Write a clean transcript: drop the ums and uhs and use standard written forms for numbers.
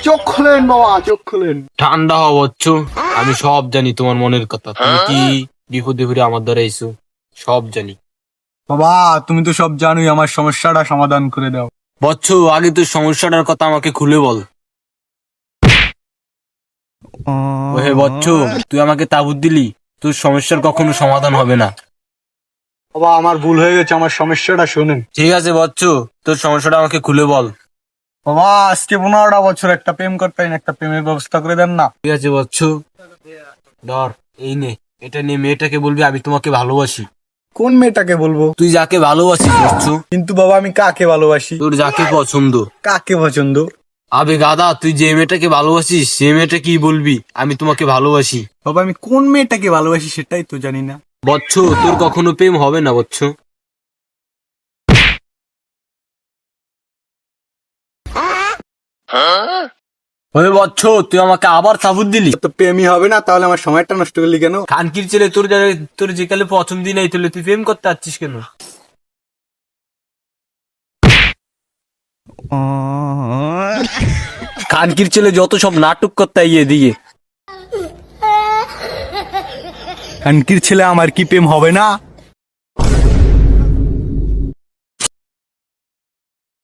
চোখ খুলেন বাবা, চোখ খুলেন। ঠান্ডা হও বচ্চু, আমি সব জানি তোমার মনের কথা। তুমি কি বিপদে ঘুরে আমার দ্বারা এসো, সব জানি। বাবা তুমি তো সব জানোই, আমার সমস্যাটা সমাধান করে দাও। বচ্চু, আগে তুই সমস্যাটার কথা আমাকে খুলে বল। ওহে বচ্চু, তুই আমাকে তাবুত দিলি, তোর সমস্যার কখনো সমাধান হবে না। বাবা আমার ভুল হয়ে গেছে, আমার সমস্যাটা শোনেন। ঠিক আছে বচ্চু, তোর সমস্যাটা আমাকে খুলে বল। বাবা আজকে 15টা বছর একটা প্রেম করতে হয় না, একটা প্রেমের ব্যবস্থা করে দেন না। ঠিক আছে বচ্চু, ধর এই নে, এটা নিয়ে মেয়েটাকে বলবি আমি তোমাকে ভালোবাসি। কোন মেয়েটাকে বলবো? তুই যাকে ভালোবাসিস বচ্চু, কিন্তু বাবা আমি কাকে ভালোবাসি? তোর যাকে পছন্দ। কাকে পছন্দ? আবে গাদা, তুই যে মেয়েটাকে ভালোবাসিস সে মেয়েটা কি বলবি আমি তোমাকে ভালোবাসি। বাবা আমি কোন মেয়েটাকে ভালোবাসি সেটাই তো জানি না। বচ্চু, তোর কখনো প্রেম হবে না বচ্চু। ওই বচ্চু, তুই আমাকে আবার সাবুত দিলি। তো প্রেমই হবে না, তাহলে আমার সময়টা নষ্ট করলি কেন? খানকির ছেলে, তোর যেকালে পছন্দই নাই তাহলে তুই প্রেম করতে চাচ্ছিস কেন? খানকির ছেলে যত সব নাটক করতে ইয়ে দিয়ে। কানকির ছেলে, আমার কি প্রেম হবে না?